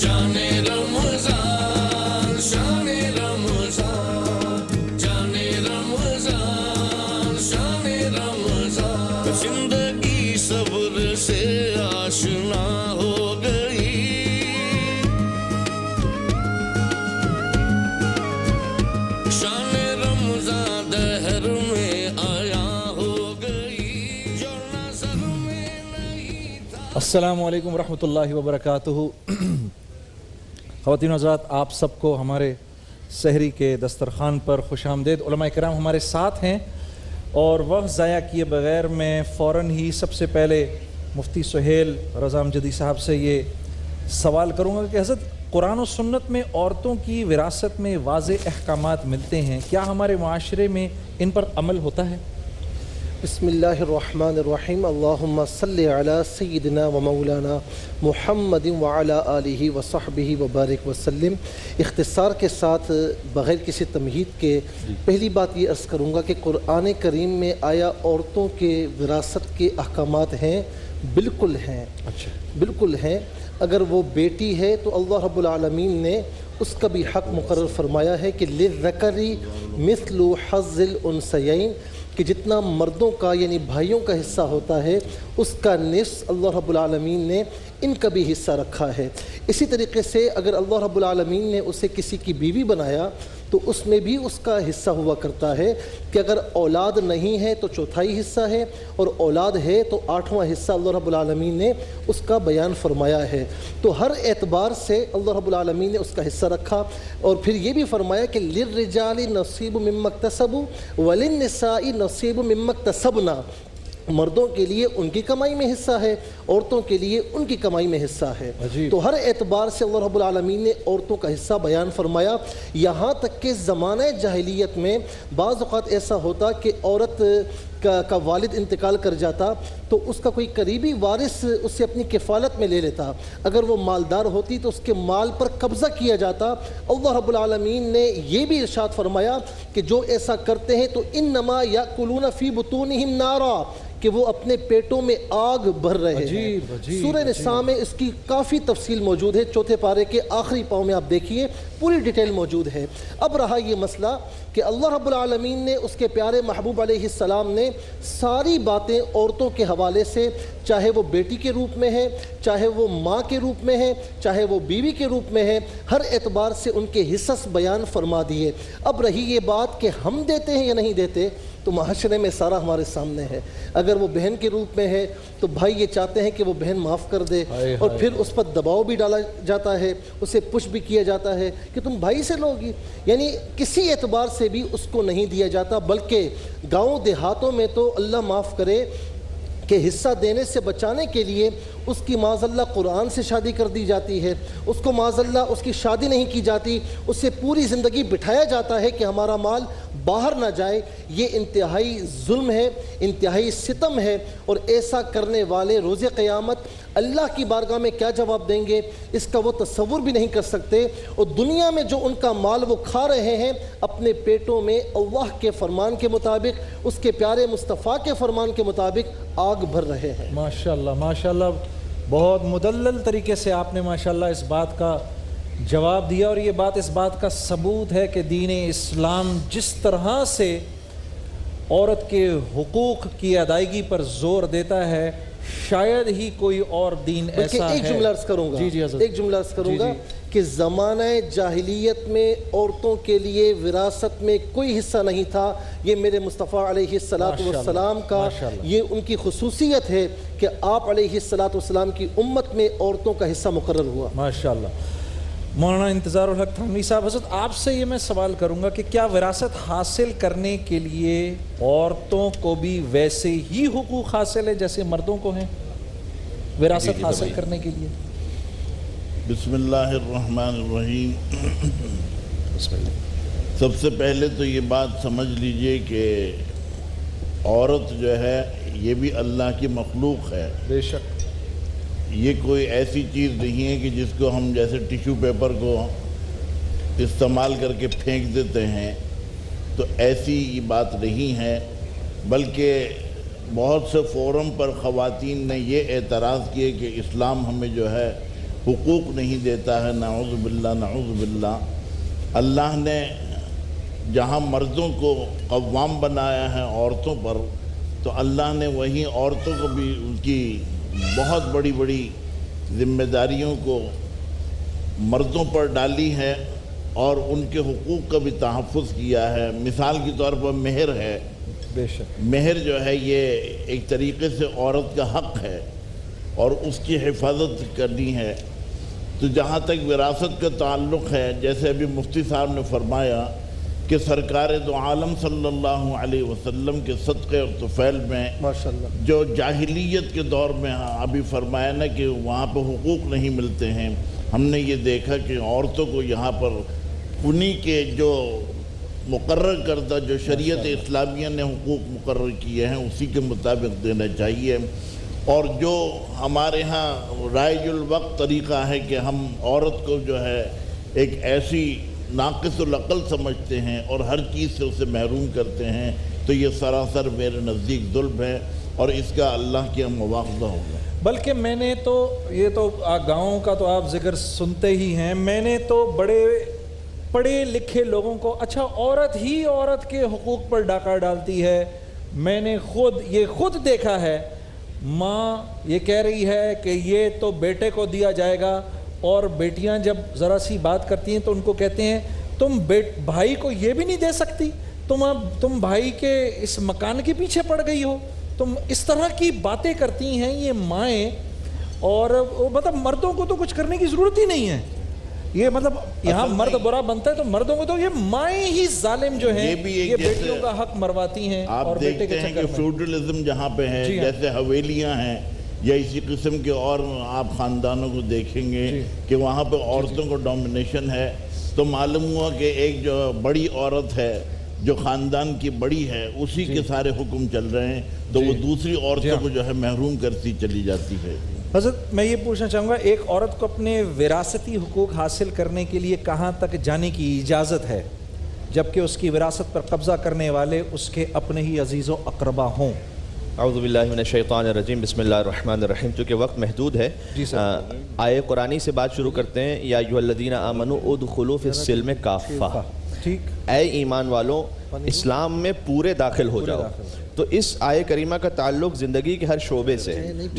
شان رمضان شان رمضان شان رمضان شان رمضان زندگی صبر سے آشنا ہو گئی شان رمضان دہر میں آیا ہو گئی جو نظر میں نہیں تھا۔ السلام علیکم ورحمۃ اللہ وبرکاتہ۔ خواتین و حضرات، آپ سب کو ہمارے سحری کے دسترخوان پر خوش آمدید۔ علماء کرام ہمارے ساتھ ہیں اور وقت ضائع کیے بغیر میں فوراً ہی سب سے پہلے مفتی سہیل رضا امجدی صاحب سے یہ سوال کروں گا کہ حضرت قرآن و سنت میں عورتوں کی وراثت میں واضح احکامات ملتے ہیں، کیا ہمارے معاشرے میں ان پر عمل ہوتا ہے؟ بسم اللہ الرحمن الرحیم۔ اللہم صلی علی سیدنا و مولانا محمد وعلی آلہ وصحبہ وبارک وسلم۔ اختصار کے ساتھ بغیر کسی تمہید کے پہلی بات یہ عرض کروں گا کہ قرآن کریم میں آیا عورتوں کے وراثت کے احکامات ہیں؟ بالکل ہیں، بالکل ہیں۔ اگر وہ بیٹی ہے تو اللہ رب العالمین نے اس کا بھی حق مقرر فرمایا ہے کہ للذکر مثل حظ الانثیین، کہ جتنا مردوں کا یعنی بھائیوں کا حصہ ہوتا ہے اس کا نصف اللہ رب العالمین نے ان کا بھی حصہ رکھا ہے۔ اسی طریقے سے اگر اللہ رب العالمین نے اسے کسی کی بیوی بنایا تو اس میں بھی اس کا حصہ ہوا کرتا ہے کہ اگر اولاد نہیں ہے تو چوتھائی حصہ ہے، اور اولاد ہے تو 8واں حصہ اللہ رب العالمین نے اس کا بیان فرمایا ہے۔ تو ہر اعتبار سے اللہ رب العالمین نے اس کا حصہ رکھا، اور پھر یہ بھی فرمایا کہ للرجال نصیب مما اکتسبوا وللنساء نصیب مما اکتسبنا، مردوں کے لیے ان کی کمائی میں حصہ ہے، عورتوں کے لیے ان کی کمائی میں حصہ ہے۔ تو ہر اعتبار سے اللہ رب العالمین نے عورتوں کا حصہ بیان فرمایا، یہاں تک کہ زمانہ جاہلیت میں بعض اوقات ایسا ہوتا کہ عورت کا والد انتقال کر جاتا تو اس کا کوئی قریبی وارث اسے اپنی کفالت میں لے لیتا، اگر وہ مالدار ہوتی تو اس کے مال پر قبضہ کیا جاتا۔ اللہ رب العالمین نے یہ بھی ارشاد فرمایا کہ جو ایسا کرتے ہیں تو انما یاکلون فی بطونہم نارا، کہ وہ اپنے پیٹوں میں آگ بھر رہے ہیں۔ سورہ نساء میں اس کی کافی تفصیل موجود ہے، چوتھے پارے کے آخری پاؤں میں آپ دیکھیے پوری ڈیٹیل موجود ہے۔ اب رہا یہ مسئلہ کہ اللہ رب العالمین نے اس کے پیارے محبوب علیہ السلام نے ساری باتیں عورتوں کے حوالے سے، چاہے وہ بیٹی کے روپ میں ہے، چاہے وہ ماں کے روپ میں ہے، چاہے وہ بیوی کے روپ میں ہے، ہر اعتبار سے ان کے حصص بیان فرما دیے۔ اب رہی یہ بات کہ ہم دیتے ہیں یا نہیں دیتے، تو معاشرے میں سارا ہمارے سامنے ہے۔ اگر وہ بہن کے روپ میں ہے تو بھائی یہ چاہتے ہیں کہ وہ بہن معاف کر دے، اور پھر اس پر دباؤ بھی ڈالا جاتا ہے، اسے پش بھی کیا جاتا ہے کہ تم بھائی سے لو گی، یعنی کسی اعتبار سے بھی اس کو نہیں دیا جاتا۔ بلکہ گاؤں دیہاتوں میں تو اللہ معاف کرے کہ حصہ دینے سے بچانے کے لیے اس کی معاذ اللہ قرآن سے شادی کر دی جاتی ہے، اس کو معاذ اللہ اس کی شادی نہیں کی جاتی، اسے پوری زندگی بٹھایا جاتا ہے کہ ہمارا مال باہر نہ جائے۔ یہ انتہائی ظلم ہے، انتہائی ستم ہے، اور ایسا کرنے والے روز قیامت اللہ کی بارگاہ میں کیا جواب دیں گے اس کا وہ تصور بھی نہیں کر سکتے۔ اور دنیا میں جو ان کا مال وہ کھا رہے ہیں اپنے پیٹوں میں اللہ کے فرمان کے مطابق، اس کے پیارے مصطفیٰ کے فرمان کے مطابق آگ بھر رہے ہیں۔ ماشاءاللہ ماشاءاللہ، بہت مدلل طریقے سے آپ نے ماشاءاللہ اس بات کا جواب دیا، اور یہ بات اس بات کا ثبوت ہے کہ دین اسلام جس طرح سے عورت کے حقوق کی ادائیگی پر زور دیتا ہے شاید ہی کوئی اور دین ایسا ہے۔ ایک جملہ عرض کروں گا، ایک جملہ عرض کروں گا کہ زمانہ جاہلیت میں عورتوں کے لیے وراثت میں کوئی حصہ نہیں تھا۔ یہ میرے مصطفیٰ علیہ السلام کا یہ ان کی خصوصیت ہے کہ آپ علیہ السلام کی امت میں عورتوں کا حصہ مقرر ہوا۔ ماشاءاللہ۔ مولانا انتظار الحق تھانوی صاحب، حضرت آپ سے یہ میں سوال کروں گا کہ کیا وراثت حاصل کرنے کے لیے عورتوں کو بھی ویسے ہی حقوق حاصل ہے جیسے مردوں کو ہیں وراثت حاصل کرنے کے لیے؟ بسم اللہ الرحمن الرحیم۔ سب سے پہلے تو یہ بات سمجھ لیجئے کہ عورت جو ہے یہ بھی اللہ کی مخلوق ہے۔ بے شک۔ یہ کوئی ایسی چیز نہیں ہے کہ جس کو ہم جیسے ٹیشو پیپر کو استعمال کر کے پھینک دیتے ہیں، تو ایسی یہ بات نہیں ہے، بلکہ بہت سے فورم پر خواتین نے یہ اعتراض کیے کہ اسلام ہمیں جو ہے حقوق نہیں دیتا ہے، نعوذ باللہ نعوذ باللہ۔ اللہ نے جہاں مردوں کو قوام بنایا ہے عورتوں پر، تو اللہ نے وہیں عورتوں کو بھی ان کی بہت بڑی بڑی ذمہ داریوں کو مردوں پر ڈالی ہے اور ان کے حقوق کا بھی تحفظ کیا ہے۔ مثال کے طور پر مہر ہے، بے شک مہر جو ہے یہ ایک طریقے سے عورت کا حق ہے اور اس کی حفاظت کرنی ہے۔ تو جہاں تک وراثت کا تعلق ہے، جیسے ابھی مفتی صاحب نے فرمایا کہ سرکار دو عالم صلی اللہ علیہ وسلم کے صدقے اور طفیل میں ماشاءاللہ جو جاہلیت کے دور میں ابھی فرمایا نا کہ وہاں پہ حقوق نہیں ملتے ہیں، ہم نے یہ دیکھا کہ عورتوں کو یہاں پر انہی کے جو مقرر کردہ جو شریعت اسلامیہ نے حقوق مقرر کیے ہیں اسی کے مطابق دینا چاہیے۔ اور جو ہمارے ہاں رائج الوقت طریقہ ہے کہ ہم عورت کو جو ہے ایک ایسی ناقص العقل سمجھتے ہیں اور ہر چیز سے اسے محروم کرتے ہیں، تو یہ سراسر میرے نزدیک ظلم ہے اور اس کا اللہ کے مواخذہ ہوگا۔ بلکہ میں نے تو یہ تو گاؤں کا تو آپ ذکر سنتے ہی ہیں، میں نے تو بڑے پڑھے لکھے لوگوں کو اچھا عورت ہی عورت کے حقوق پر ڈاکہ ڈالتی ہے، میں نے خود دیکھا ہے۔ ماں یہ کہہ رہی ہے کہ یہ تو بیٹے کو دیا جائے گا، اور بیٹیاں جب ذرا سی بات کرتی ہیں تو ان کو کہتے ہیں تم بھائی کو یہ بھی نہیں دے سکتی، تم بھائی کے اس مکان کے پیچھے پڑ گئی ہو، تم اس طرح کی باتیں کرتی ہیں یہ مائیں۔ اور مطلب مردوں کو تو کچھ کرنے کی ضرورت ہی نہیں ہے، یہ مطلب یہاں مرد برا بنتا ہے تو مردوں کو تو یہ مائیں ہی ظالم جو ہیں یہ بیٹیوں کا حق مرواتی ہیں۔ آپ دیکھتے ہیں کہ فیوڈلزم جہاں پہ ہے، جیسے حویلیاں ہیں یا اسی قسم کے اور آپ خاندانوں کو دیکھیں گے کہ وہاں پہ عورتوں کو ڈومینیشن ہے، تو معلوم ہوا کہ ایک جو بڑی عورت ہے جو خاندان کی بڑی ہے اسی کے سارے حکم چل رہے ہیں، تو وہ دوسری عورتوں کو جو ہے محروم کرتی چلی جاتی ہے۔ حضرت میں یہ پوچھنا چاہوں گا، ایک عورت کو اپنے وراثتی حقوق حاصل کرنے کے لیے کہاں تک جانے کی اجازت ہے جبکہ اس کی وراثت پر قبضہ کرنے والے اس کے اپنے ہی عزیز و اقربا ہوں؟ اعوذ باللہ من الشیطان الرجیم، بسم اللہ الرحمن الرحیم۔ چونکہ وقت محدود ہے، آیے قرآنی سے بات شروع کرتے ہیں۔ یا ایھا الذین آمنوا ادخلوا فی السلم کافہ، اے ایمان والو اسلام میں پورے داخل ہو جاؤ۔ تو اس آیے کریمہ کا تعلق زندگی کے ہر شعبے سے۔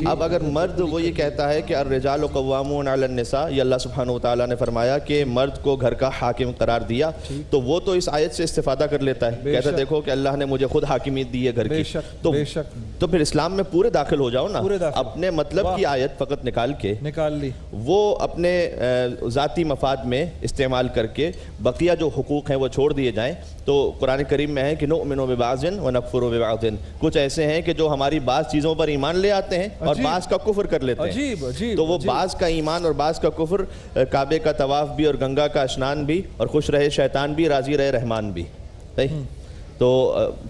اب اگر مرد وہ یہ کہتا ہے کہ الرجال قوامون علی النساء، یہ اللہ سبحانہ وتعالیٰ نے فرمایا کہ مرد کو گھر کا حاکم قرار دیا، تو وہ تو اس آیت سے استفادہ کر لیتا ہے، کہتا ہے دیکھو کہ اللہ نے مجھے خود حاکمیت دی ہے گھر کی، تو پھر اسلام میں پورے داخل ہو جاؤ نا۔ اپنے مطلب کی آیت فقط نکال لی، وہ اپنے ذاتی مفاد میں استعمال کر کے بقیہ جو حقوق ہیں وہ چھوڑ دیے جائیں۔ تو قرآن کریم میں ہے کہ نؤمن ببعض ونکفر ببعض، کچھ ایسے ہیں کہ جو ہماری بعض چیزوں پر ایمان لے آتے ہیں اور بعض کا کفر کر لیتے ہیں۔ تو وہ بعض کا ایمان اور بعض کا کفر، کعبے کا طواف بھی اور گنگا کا اشنان بھی، اور خوش رہے شیطان بھی راضی رہے رحمان بھی۔ تو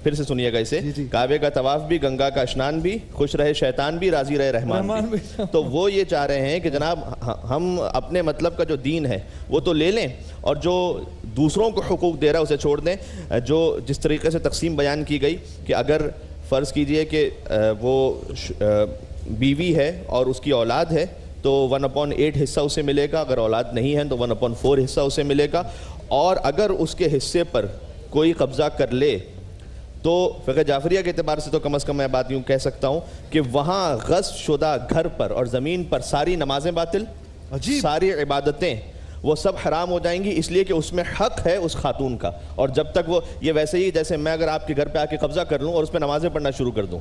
پھر سے سنیے گا اسے، کعبے کا طواف بھی، گنگا کا اشنان بھی، خوش رہے شیطان بھی، راضی رہے رحمان بھی۔ تو وہ یہ چاہ رہے ہیں کہ جناب ہم اپنے مطلب کا جو دین ہے وہ تو لے لیں، اور جو دوسروں کو حقوق دے رہا ہے اسے چھوڑ دیں۔ جو جس طریقے سے تقسیم بیان کی گئی کہ اگر فرض کیجئے کہ وہ بیوی ہے اور اس کی اولاد ہے تو 1/8 حصہ اسے ملے گا، اگر اولاد نہیں ہے تو 1/4 حصہ اسے ملے گا، اور اگر اس کے حصے پر کوئی قبضہ کر لے تو فقہ جعفریہ کے اعتبار سے تو کم از کم میں بات یوں کہہ سکتا ہوں کہ وہاں غصب شدہ گھر پر اور زمین پر ساری نمازیں باطل، ساری عبادتیں وہ سب حرام ہو جائیں گی، اس لیے کہ اس میں حق ہے اس خاتون کا۔ اور جب تک وہ یہ ویسے ہی جیسے میں اگر آپ کے گھر پہ آ کے قبضہ کر لوں اور اس پہ نمازیں پڑھنا شروع کر دوں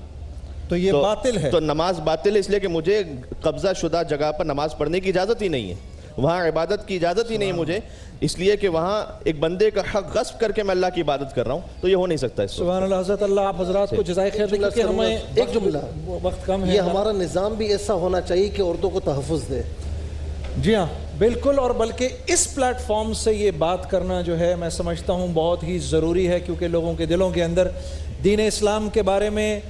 تو یہ باطل ہے، تو نماز باطل ہے، اس لیے کہ مجھے قبضہ شدہ جگہ پر نماز پڑھنے کی اجازت ہی نہیں ہے، وہاں عبادت کی اجازت ہی نہیں مجھے، اس لیے کہ وہاں ایک بندے کا حق غصب کر کے میں اللہ کی عبادت کر رہا ہوں، تو یہ ہو نہیں سکتا۔ سبحان اللہ۔ حضرت اللہ آپ حضرات کو جزائے خیر دے، کہ ہمیں ایک جملہ، وقت کم ہے، یہ ہمارا نظام بھی ایسا ہونا چاہیے کہ عورتوں کو تحفظ دے۔ جی ہاں بالکل، اور بلکہ اس پلیٹ فارم سے یہ بات کرنا جو ہے میں سمجھتا ہوں بہت ہی ضروری ہے، کیونکہ لوگوں کے دلوں کے اندر دین اسلام کے بارے میں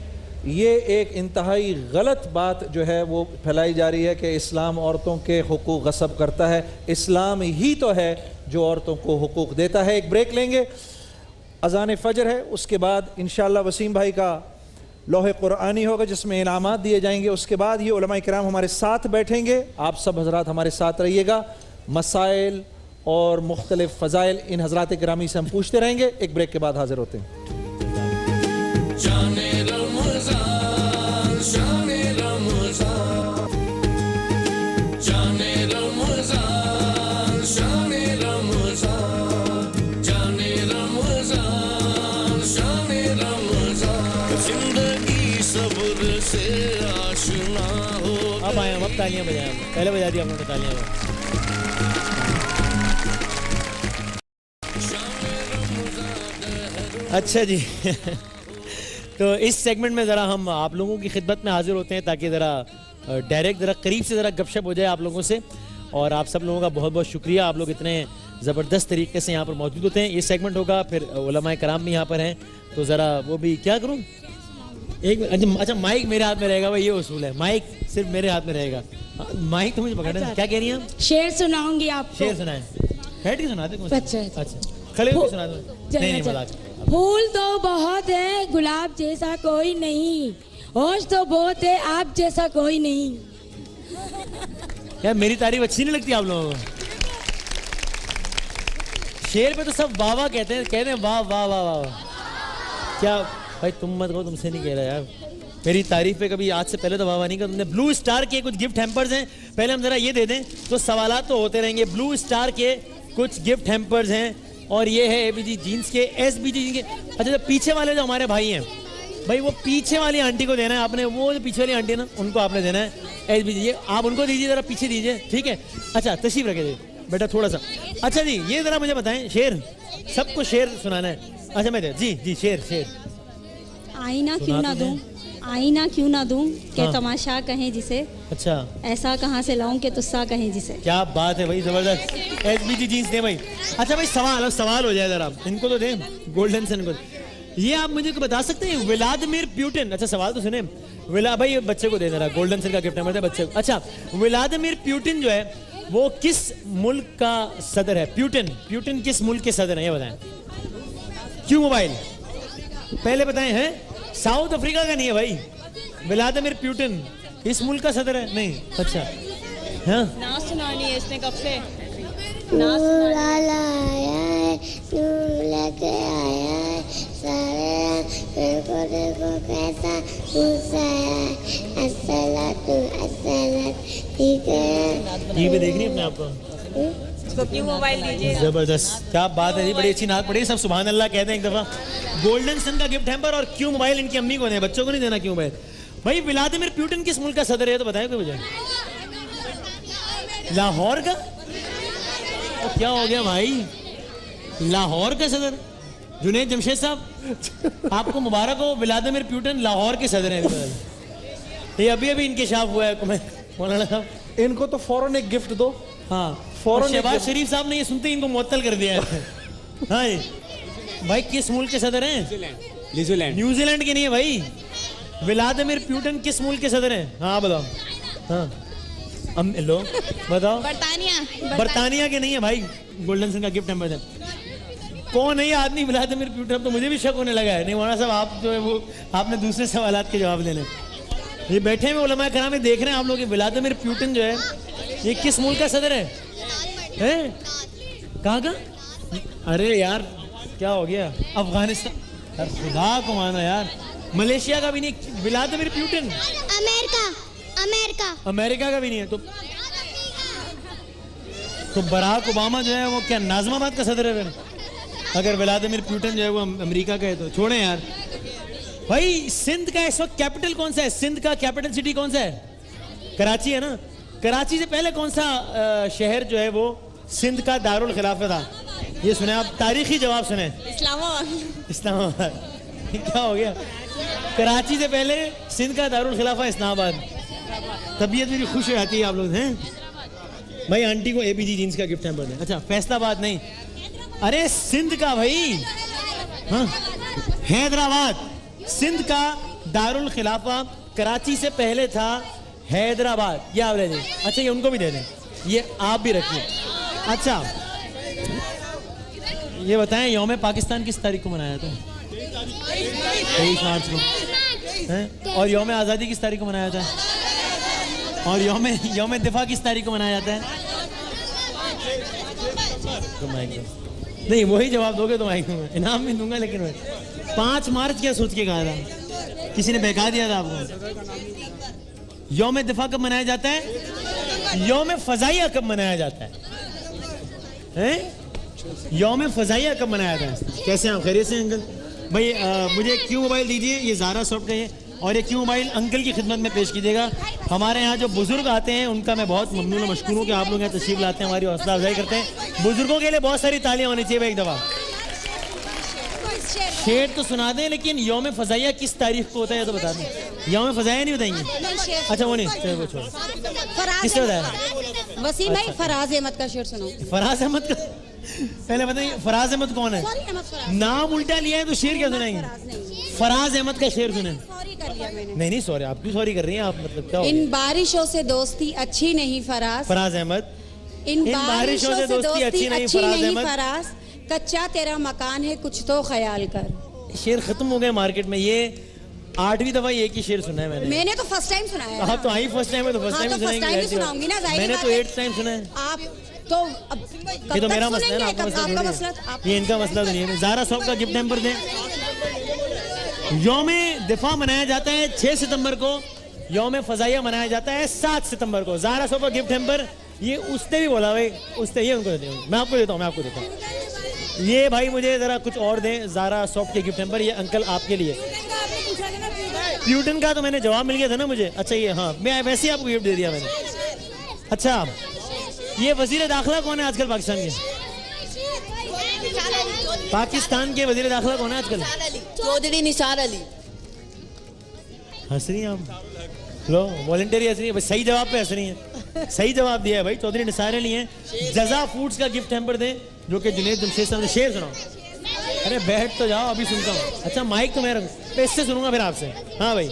یہ ایک انتہائی غلط بات جو ہے وہ پھیلائی جا رہی ہے کہ اسلام عورتوں کے حقوق غصب کرتا ہے۔ اسلام ہی تو ہے جو عورتوں کو حقوق دیتا ہے۔ ایک بریک لیں گے، اذان فجر ہے، اس کے بعد انشاءاللہ وسیم بھائی کا لوح قرآنی ہوگا جس میں انعامات دیے جائیں گے. اس کے بعد یہ علماء کرام ہمارے ساتھ بیٹھیں گے. آپ سب حضرات ہمارے ساتھ رہیے گا. مسائل اور مختلف فضائل ان حضرات گرامی سے ہم پوچھتے رہیں گے. ایک بریک کے بعد حاضر ہوتے ہیں. شان رمضان شان رمضان شان رمضان شان رمضان شان رمضان شان رمضان زندگی صبر سے آشنا ہو. اب آئے ہم اب تالیاں بجائیں. پہلے بجا دیا ہم نے تالیاں. اچھا جی تو اس سیگمنٹ میں ذرا ہم آپ لوگوں کی خدمت میں حاضر ہوتے ہیں تاکہ ذرا ڈائریکٹ ذرا قریب سے ذرا گپ شپ ہو جائے آپ لوگوں سے. اور آپ سب لوگوں کا بہت بہت شکریہ. آپ لوگ اتنے زبردست طریقے سے یہاں پر موجود ہوتے ہیں. یہ سیگمنٹ ہوگا پھر علماء کرام بھی یہاں پر ہیں تو ذرا وہ بھی کیا کروں ایک اچھا مائک میرے ہاتھ میں رہے گا بھائی. یہ اصول ہے مائک صرف میرے ہاتھ میں رہے گا. مائک تو مجھے پکڑنا. کیا کہہ رہی ہیں آپ؟ شعر سناؤں گی آپ کو. شعر سنائیں. بیٹھ کے سنا دیں. اچھا کھڑے ہو کے سنا دیں. نہیں مذاق. پھول تو بہت ہے گلاب جیسا کوئی نہیں, ہوش تو بہت ہے آپ جیسا کوئی نہیں. یار میری تعریف اچھی نہیں لگتی آپ لوگوں کو؟ شعر پہ تو سب واہ واہ کہتے ہیں واہ واہ واہ واہ. کیا بھائی تم مت کہو, تم سے نہیں کہہ رہا یار. میری تعریف پہ کبھی آج سے پہلے تو واہ واہ نہیں کہا تم نے. بلو اسٹار کے کچھ گفٹ ہیمپرز ہیں. پہلے ہم ذرا یہ دے دیں تو سوالات تو ہوتے رہیں گے. بلو اسٹار کے کچھ گفٹ ہیمپرز ہیں اور یہ ہے اے بی جی جینس کے, ایس بی جی جینس کے. اچھا پیچھے والے جو ہمارے بھائی ہیں بھائی وہ پیچھے والی آنٹی کو دینا ہے آپ نے. وہ جو پیچھے والی آنٹی ہے نا ان کو آپ نے دینا ہے ایس بی جی. یہ آپ ان کو دیجیے ذرا پیچھے دیجیے ٹھیک ہے. اچھا تشریف رکھے جی بیٹا تھوڑا سا. اچھا جی یہ ذرا مجھے بتائیں شعر سب کو شعر سنانا ہے. اچھا میں جی شعر. آئینہ کیوں نہ دوں, آئینہ کیوں نہ دوں کہ تماشا کہیں جسے. اچھا ایسا کہاں سے لاؤں کہ تسا کہیں جسے. کیا بات ہے بھائی زبردست. ایس بی جی جینس دیں بھائی. اچھا بھائی سوال ہو جائے ذرا ان کو تو دیں گولڈن سن کو. یہ آپ مجھے بتا سکتے ہیں ولادیمیر پیوٹن. اچھا سوال تو سنیں بھائی بچے کو دے ذرا گولڈن سن کا گفٹ ہے بچے کو. اچھا ولادیمیر پیوٹن جو ہے وہ کس ملک کا صدر ہے؟ پیوٹن کس ملک کے صدر ہیں یہ بتائیں. کیوں موبائل پہلے بتائیں ہیں. ساؤتھ افریقہ کا نہیں ہے بھائی. ولادیمیر پیوٹن اس ملک کا صدر ہے نہیں. اچھا ہاں ناز سنانی ہے اس نے کب سے. نور آیا ہے نور لے کے آیا ہے سارے کو دیکھو کیسا غصہ ہے. الصلاۃ ٹھیک ہے. ٹی وی دیکھ رہی اپنے آپ کو. کیوں موبائل دیجیے. زبردست کیا بات ہے جی. بڑی اچھی نعت پڑھی. سب سبحان اللہ کہتے ہیں ایک دفعہ. گولڈن سن کا گفٹ ہیمپر اور کیوں موبائل ان کی امی کو دیں, بچوں کو نہیں دینا کیوں موبائل. بھائی ولادیمیر پیوٹن کس ملک کا صدر ہے تو بتائیں کوئی مجھے. لاہور کا. کیا ہو گیا بھائی لاہور کا صدر جنید جمشید صاحب آپ کو مبارک ہو. ولادیمیر پیوٹن لاہور کے صدر ہیں. یہ ابھی انکشاف ہوا ہے مولانا صاحب. ان کو تو فوراً ایک گفٹ دو. ہاں فوراً. شہباز شریف صاحب نے یہ سنتے ہی ان کو معطل کر دیا ہے. ہاں بھائی کس ملک کے صدر ہیں؟ نیوزی لینڈ کے نہیں ہے بھائی. ولادیمیر پیوٹن کس ملک کے صدر ہیں؟ ہاں بتاؤ. ہاں لو بتاؤ. برطانیہ کے نہیں ہے بھائی. گولڈن سن کا گفٹ نمبر ہے. کون ہے یہ آدمی ولادیمیر پیوٹن؟ اب تو مجھے بھی شک ہونے لگا ہے. نہیں مولانا صاحب آپ جو ہے وہ آپ نے دوسرے سوالات کے جواب لے لیں. یہ بیٹھے ہوئے علماء کرام دیکھ رہے ہیں آپ لوگ. ولادیمیر پیوٹن جو ہے یہ کس ملک کا صدر ہے؟ کہاں کا؟ ارے یار کیا ہو گیا. افغانستان. خدا کو مانا یار. ملیشیا کا بھی نہیں. ولادیمیر پیوٹن امریکہ کا بھی نہیں ہے. تو براک اوباما جو ہے وہ کیا نازم آباد کا صدر ہے پھر؟ اگر ولادیمیر پیوٹن جو ہے وہ امریکہ کا ہے تو چھوڑیں یار. بھائی سندھ کا اس وقت کیپٹل کون سا ہے؟ سندھ کا کیپٹل سٹی کون سا ہے؟ کراچی ہے نا. کراچی سے پہلے کون سا شہر جو ہے وہ سندھ کا دارالخلافہ تھا؟ یہ سنیں آپ تاریخی جواب سنیں. اسلام آباد. کیا ہو گیا؟ کراچی سے پہلے سندھ کا دارالخلافہ اسلام آباد. طبیعت میری خوش ہو جاتی ہے آپ لوگ ہیں. بھائی آنٹی کو اے بی جی جینس کا گفٹ ہیمپر دیں. اچھا فیصلہ آباد نہیں. ارے سندھ کا بھائی. ہاں حیدرآباد. سندھ کا دارالخلافہ کراچی سے پہلے تھا حیدرآباد. یہ آپ لے دیں. اچھا یہ ان کو بھی دے دیں. یہ آپ بھی رکھیں. اچھا یہ بتائیں یوم پاکستان کس تاریخ کو منایا تھا؟ 23 مارچ کو. اور یوم آزادی کس تاریخ کو منایا جاتا ہے؟ اور یوم دفاع کس تاریخ کو منایا جاتا ہے؟ نہیں وہی جواب دو گے تو مائک دوں گا, انعام بھی دوں گا, لیکن 5 مارچ کیا سوچ کے کہا تھا؟ کسی نے بہکا دیا تھا آپ کو. یوم دفاع کب منایا جاتا ہے؟ یوم فضائیہ کب منایا جاتا ہے؟ یوم فضائیہ کب منایا جاتا ہے؟ کیسے ہیں آپ؟ خیریت سے انکل بھائی؟ مجھے کیوں موبائل دیجیے, یہ زارا سافٹ کا ہے, اور یہ کیوں موبائل انکل کی خدمت میں پیش کیجیے گا. ہمارے یہاں جو بزرگ آتے ہیں ان کا میں بہت ممنون و مشکور ہوں کہ آپ لوگ یہاں تشریف لاتے ہیں, ہماری حوصلہ افزائی کرتے ہیں. بزرگوں کے لیے بہت ساری تالیاں ہونی چاہیے. ایک دفعہ شعر تو سنا دیں, لیکن یوم فضائیہ کس تاریخ کو ہوتا ہے تو بتا دیں. یوم فضائیہ نہیں بتائیں گے؟ اچھا وہ نہیں, وہ چھوڑو. کس نے بتایا؟ وسیم بھائی فراز احمد کا شعر سناؤ. فراز احمد کا پہلے بتائیے, فراز احمد کون ہے؟ نام الٹا لیا ہے تو شعر کیا سنائیں گے؟ فراز احمد کا شعر سنیں. نہیں سوری, آپ کیوں سوری کر رہی ہیں آپ؟ مطلب کیا؟ ان بارشوں سے دوستی اچھی نہیں فراز. فراز احمد. ان بارشوں سے دوستی اچھی نہیں فراز, کچا تیرا مکان ہے کچھ تو خیال کر. شعر ختم ہو گئے مارکیٹ میں. یہ 8ویں دفعہ ایک ہی شعر سنا ہے میں نے تو فرسٹ ٹائم سنا ہے. آپ تو آئی فرسٹ ٹائم ہے تو فرسٹ ٹائم سناؤں گی نا. میں نے تو 8th ٹائم سنا ہے. آپ تو یہ تو میرا مسئلہ ہے نا, آپ کا مسئلہ نہیں ہے. یہ ان کا مسئلہ تو نہیں ہے. زارا صاحب کا گفٹ ہیمپر دیں. یوم دفاع منایا جاتا ہے 6 ستمبر کو, یوم فضائیہ منایا جاتا ہے 7 ستمبر کو. زارا صاحب کا گفٹ ہیمپر یہ اس نے بھی بولا بھائی, اس نے یہ ان کو دیتے ہیں. میں آپ کو دیتا ہوں, یہ بھائی مجھے ذرا کچھ اور دیں. زارا سافٹ کے گفٹ ہیمپر یہ انکل آپ کے لیے. پیوٹن کا تو میں نے جواب مل گیا تھا نا مجھے. اچھا یہ ہاں, میں ویسے ہی آپ کو گفٹ دے دیا میں نے. اچھا یہ وزیر داخلہ کون ہے آج کل پاکستان کے؟ پاکستان کے وزیر داخلہ کون ہے آج کل؟ چودھری نثار علی. ہنس رہی ہیں آپ؟ لو والنٹری ہنس رہی ہیں. صحیح جواب پہ ہنس رہی ہیں. صحیح جواب دیا ہے بھائی, چودھری نثار علی ہیں. جزا فوڈز کا گفٹ ہیمپر دیں جو کہ جنید جمشید صاحب نے. شعر سناؤ. ارے بیٹھ تو جاؤ, ابھی سنتا ہوں. اچھا مائک تو میں اس سے سنوں گا پھر آپ سے. ہاں بھائی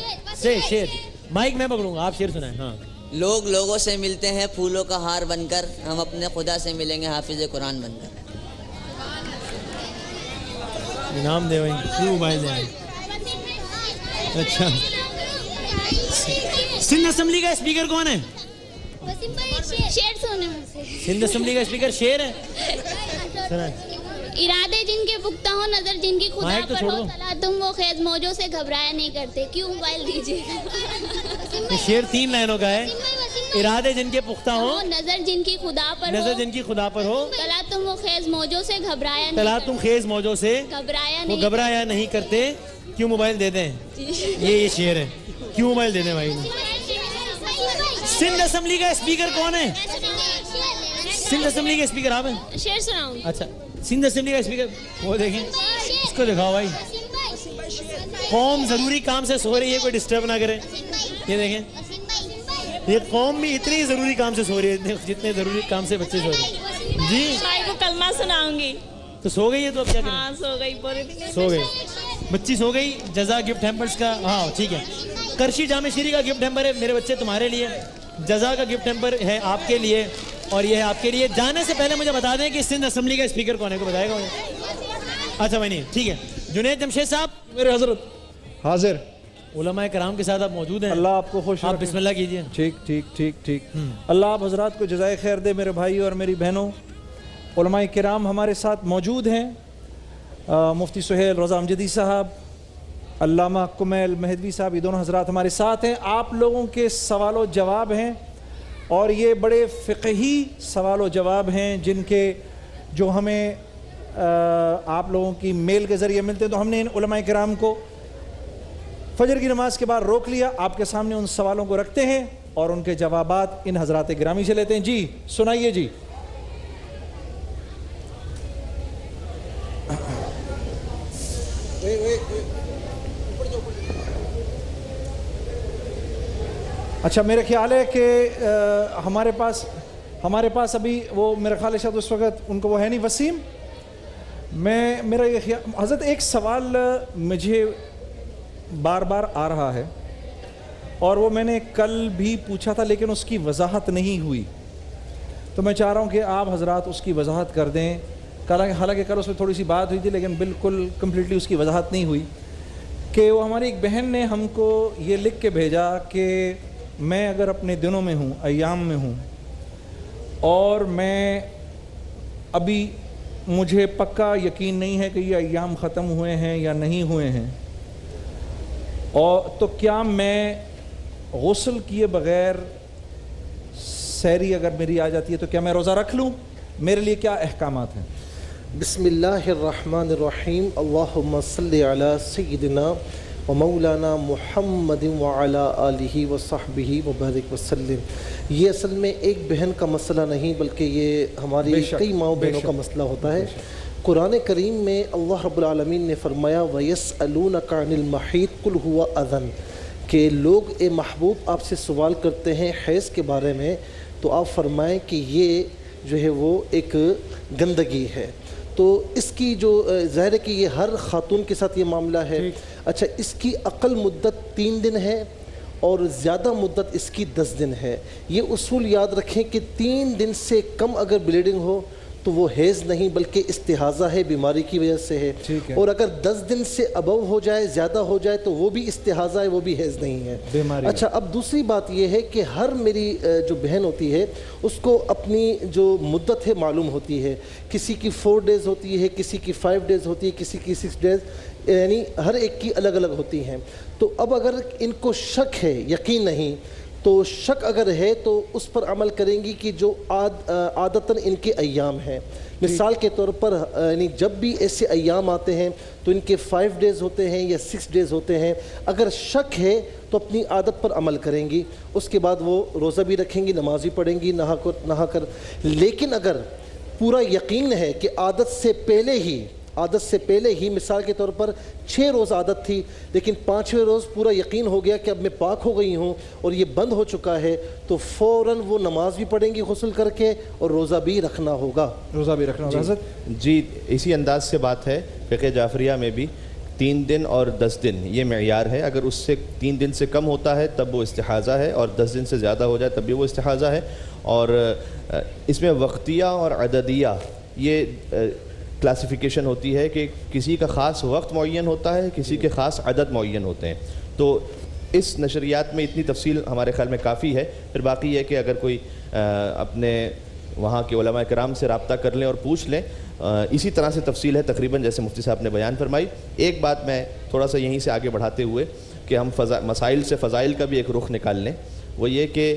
شعر, مائک میں پکڑوں گا, آپ شعر سنائیں. ہاں. لوگ لوگوں سے ملتے ہیں پھولوں کا ہار بن کر, ہم اپنے خدا سے ملیں گے حافظ قرآن بن کر. انعام دے بھائی, موبائل دے. اچھا سندھ اسمبلی کا اسپیکر کون ہے؟ سندھ اسمبلی کا اسپیکر شعر ہے. ارادے جن کے پختہ ہو, نظر جن کی خدا پر ہو, تلا تم وہ خیز موجوں سے گھبرایا نہیں کرتے. کیوں موبائل دیجیے گا. شعر 3 لائنوں کا ہے. ارادے جن کے پختہ ہو, نظر جن کی خدا پر ہو, نظر جن کی خدا پر ہو, تلا تم وہ خیز موجوں سے گھبرایا نہیں, تلا تم خیز موجوں سے گھبرایا نہیں کرتے. کیوں موبائل دے دیں. یہ شعر ہے. کیوں موبائل دے دیں بھائی. سندھ اسمبلی کا اسپیکر کون ہے؟ سندھ اسمبلی کا اسپیکر آپ ہیں. شعر سناؤں. اچھا سندھ اسمبلی کا اسپیکر وہ دیکھیں, اس کو دکھاؤ بھائی. قوم ضروری کام سے سو رہی ہے, کوئی ڈسٹرب نہ کرے. یہ دیکھیں, یہ قوم بھی اتنی ضروری کام سے سو رہی ہے جتنے ضروری کام سے بچے سو رہے ہیں. جی بھائی کو کلمہ سناؤں گی. تو سو گئی ہے تو اب کیا کریں. ہاں سو گئی, سو گئی بچی, سو گئی. جزا گفٹ ہیمپرز کا, ہاں ٹھیک ہے. کرشی جامع شیری کا گفٹ ہیمپر ہے میرے بچے تمہارے لیے. جزا کا گفٹ ہیمپر ہے آپ کے لیے, اور یہ ہے آپ کے لیے. جانے سے پہلے مجھے بتا دیں کہ سندھ اسمبلی کا اسپیکر کون ہے, کو بتائے گا. اچھا بھائی نہیں ٹھیک ہے. جنید جمشید صاحب. میرے حضرت حاضر. علماء کرام کے ساتھ آپ موجود ہیں. اللہ آپ کو خوش رکھے. آپ بسم اللہ کیجئے. ٹھیک ٹھیک ٹھیک ٹھیک. اللہ آپ حضرات کو جزائے خیر دے. میرے بھائی اور میری بہنوں, علماء کرام ہمارے ساتھ موجود ہیں. مفتی سہیل رضا امجدی صاحب, علامہ کمیل مہدوی صاحب, یہ دونوں حضرات ہمارے ساتھ ہیں. آپ لوگوں کے سوال و جواب ہیں, اور یہ بڑے فقہی سوال و جواب ہیں جن کے جو ہمیں آپ لوگوں کی میل کے ذریعے ملتے ہیں. تو ہم نے ان علماء کرام کو فجر کی نماز کے بعد روک لیا. آپ کے سامنے ان سوالوں کو رکھتے ہیں اور ان کے جوابات ان حضرات گرامی سے لیتے ہیں. جی سنائیے. جی اچھا, میرے خیال ہے کہ ہمارے پاس ابھی وہ میرا خیال ہے شاید اس وقت ان کو وہ ہے نہیں. وسیم, میرا یہ خیال, حضرت ایک سوال مجھے بار بار آ رہا ہے, اور وہ میں نے کل بھی پوچھا تھا لیکن اس کی وضاحت نہیں ہوئی. تو میں چاہ رہا ہوں کہ آپ حضرات اس کی وضاحت کر دیں. حالانکہ کل اس میں تھوڑی سی بات ہوئی تھی لیکن بالکل کمپلیٹلی اس کی وضاحت نہیں ہوئی. کہ وہ ہماری ایک بہن نے ہم کو یہ لکھ کے بھیجا کہ میں اگر اپنے دنوں میں ہوں، ایام میں ہوں، اور میں ابھی مجھے پکا یقین نہیں ہے کہ یہ ایام ختم ہوئے ہیں یا نہیں ہوئے ہیں، اور تو کیا میں غسل کیے بغیر سحری اگر میری آ جاتی ہے تو کیا میں روزہ رکھ لوں؟ میرے لیے کیا احکامات ہیں؟ بسم اللہ الرحمن الرحیم، اللہم صلی علی سیدنا و مولانا محمد وعلی آلہ وصحبہ وبارک وسلم۔ یہ اصل میں ایک بہن کا مسئلہ نہیں بلکہ یہ ہماری کئی ماؤں بہنوں کا مسئلہ ہوتا ہے۔ قرآن کریم میں اللہ رب العالمین نے فرمایا وَيَسْأَلُونَكَ عَنِ الْمَحِيضِ قُلْ هُوَ أَذًى، کہ لوگ اے محبوب آپ سے سوال کرتے ہیں حیض کے بارے میں، تو آپ فرمائیں کہ یہ جو ہے وہ ایک گندگی ہے۔ تو اس کی جو ظاہر ہے کہ یہ ہر خاتون کے ساتھ یہ معاملہ ہے۔ اچھا، اس کی اقل مدت 3 دن ہے اور زیادہ مدت اس کی 10 دن ہے۔ یہ اصول یاد رکھیں کہ 3 دن سے کم اگر بلیڈنگ ہو تو وہ حیض نہیں بلکہ استحاضہ ہے، بیماری کی وجہ سے ہے، اور اگر 10 دن سے ابو ہو جائے، زیادہ ہو جائے تو وہ بھی استحاضہ ہے، وہ بھی حیض نہیں ہے، بیماری۔ اچھا، اب دوسری بات یہ ہے کہ ہر میری جو بہن ہوتی ہے اس کو اپنی جو مدت ہے معلوم ہوتی ہے، کسی کی 4 ڈیز ہوتی ہے، کسی کی 5 ڈیز ہوتی ہے، کسی کی 6 ڈیز، یعنی ہر ایک کی الگ الگ ہوتی ہیں۔ تو اب اگر ان کو شک ہے، یقین نہیں، تو شک اگر ہے تو اس پر عمل کریں گی کہ جو عادتاً ان کے ایام ہیں، مثال کے طور پر یعنی جب بھی ایسے ایام آتے ہیں تو ان کے 5 ڈیز ہوتے ہیں یا 6 ڈیز ہوتے ہیں، اگر شک ہے تو اپنی عادت پر عمل کریں گی، اس کے بعد وہ روزہ بھی رکھیں گی، نماز بھی پڑھیں گی نہا کر۔ لیکن اگر پورا یقین ہے کہ عادت سے پہلے ہی مثال کے طور پر 6 روز عادت تھی لیکن 5ویں روز پورا یقین ہو گیا کہ اب میں پاک ہو گئی ہوں اور یہ بند ہو چکا ہے، تو فوراً وہ نماز بھی پڑھیں گی غسل کر کے اور روزہ بھی رکھنا ہوگا۔ جی اسی انداز سے بات ہے فقہ جعفریہ میں بھی 3 دن اور 10 دن یہ معیار ہے۔ اگر اس سے 3 دن سے کم ہوتا ہے تب وہ استحاضہ ہے، اور 10 دن سے زیادہ ہو جائے تب بھی وہ استحاضہ ہے۔ اور اس میں وقتیہ اور عددیہ یہ کلاسیفیکیشن ہوتی ہے کہ کسی کا خاص وقت معین ہوتا ہے، کسی کے خاص عدد معین ہوتے ہیں۔ تو اس نشریات میں اتنی تفصیل ہمارے خیال میں کافی ہے۔ پھر باقی ہے کہ اگر کوئی اپنے وہاں کے علماء کرام سے رابطہ کر لیں اور پوچھ لیں، اسی طرح سے تفصیل ہے تقریباً جیسے مفتی صاحب نے بیان فرمائی۔ ایک بات میں تھوڑا سا یہیں سے آگے بڑھاتے ہوئے کہ ہم مسائل سے فضائل کا بھی ایک رخ نکال لیں، وہ یہ کہ